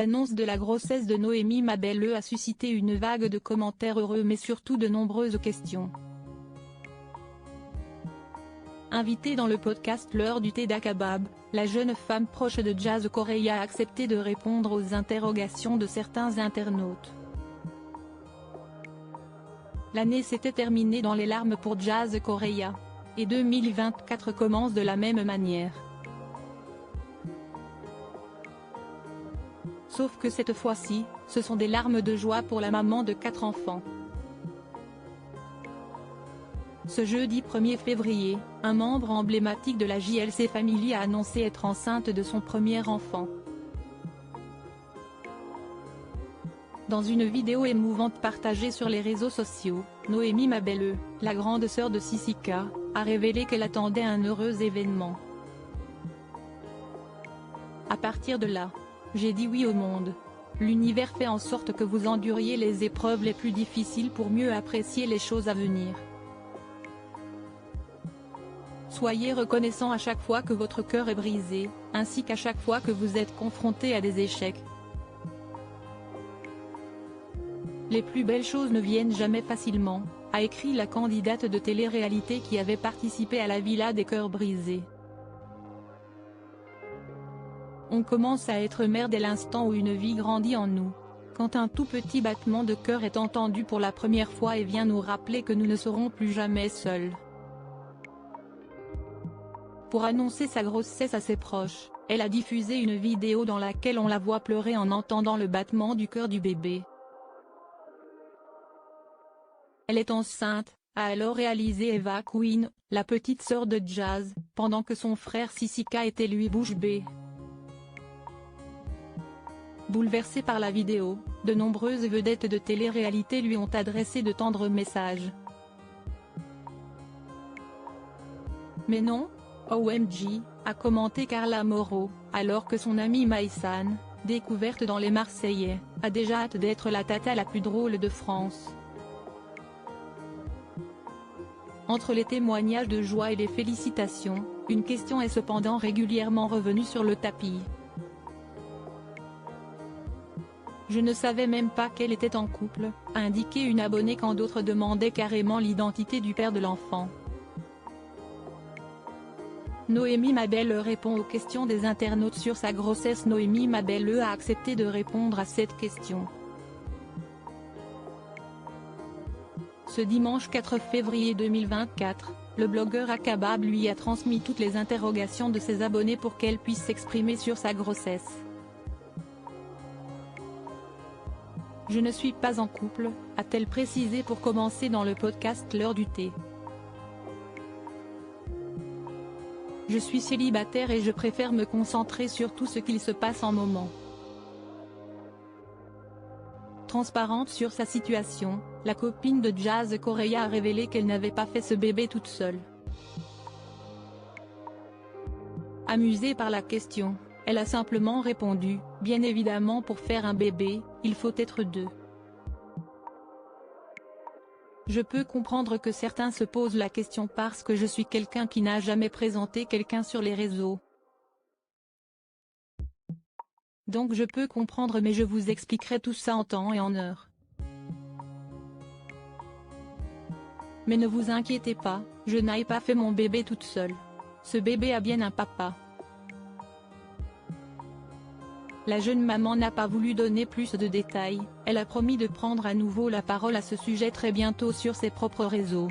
L'annonce de la grossesse de Noémie Mabelle a suscité une vague de commentaires heureux mais surtout de nombreuses questions. Invitée dans le podcast L'heure du thé d'Akabab, la jeune femme proche de Jazz Correia a accepté de répondre aux interrogations de certains internautes. L'année s'était terminée dans les larmes pour Jazz Correia. Et 2024 commence de la même manière. Sauf que cette fois-ci, ce sont des larmes de joie pour la maman de 4 enfants. Ce jeudi 1er février, un membre emblématique de la JLC Family a annoncé être enceinte de son premier enfant. Dans une vidéo émouvante partagée sur les réseaux sociaux, Noémie Mabelle, la grande sœur de Sissika, a révélé qu'elle attendait un heureux événement. À partir de là, j'ai dit oui au monde. L'univers fait en sorte que vous enduriez les épreuves les plus difficiles pour mieux apprécier les choses à venir. Soyez reconnaissant à chaque fois que votre cœur est brisé, ainsi qu'à chaque fois que vous êtes confronté à des échecs. Les plus belles choses ne viennent jamais facilement, a écrit la candidate de télé-réalité qui avait participé à la Villa des cœurs brisés. On commence à être mère dès l'instant où une vie grandit en nous. Quand un tout petit battement de cœur est entendu pour la première fois et vient nous rappeler que nous ne serons plus jamais seuls. Pour annoncer sa grossesse à ses proches, elle a diffusé une vidéo dans laquelle on la voit pleurer en entendant le battement du cœur du bébé. Elle est enceinte, a alors réalisé Eva Queen, la petite sœur de Jazz, pendant que son frère Sissika était lui bouche bée. Bouleversée par la vidéo, de nombreuses vedettes de télé-réalité lui ont adressé de tendres messages. Mais non, OMG, a commenté Carla Moreau, alors que son amie Maïsan, découverte dans Les Marseillais, a déjà hâte d'être la tata la plus drôle de France. Entre les témoignages de joie et les félicitations, une question est cependant régulièrement revenue sur le tapis. Je ne savais même pas qu'elle était en couple, a indiqué une abonnée quand d'autres demandaient carrément l'identité du père de l'enfant. Noémie Mabelle répond aux questions des internautes sur sa grossesse. Noémie Mabelle a accepté de répondre à cette question. Ce dimanche 4 février 2024, le blogueur Akabab lui a transmis toutes les interrogations de ses abonnés pour qu'elle puisse s'exprimer sur sa grossesse. Je ne suis pas en couple, a-t-elle précisé pour commencer dans le podcast L'heure du thé. Je suis célibataire et je préfère me concentrer sur tout ce qu'il se passe en moment. Transparente sur sa situation, la copine de Jazz Correia a révélé qu'elle n'avait pas fait ce bébé toute seule. Amusée par la question, elle a simplement répondu « Bien évidemment, pour faire un bébé, il faut être deux. Je peux comprendre que certains se posent la question parce que je suis quelqu'un qui n'a jamais présenté quelqu'un sur les réseaux. Donc je peux comprendre, mais je vous expliquerai tout ça en temps et en heure. Mais ne vous inquiétez pas, je n'ai pas fait mon bébé toute seule. Ce bébé a bien un papa. » La jeune maman n'a pas voulu donner plus de détails, elle a promis de prendre à nouveau la parole à ce sujet très bientôt sur ses propres réseaux.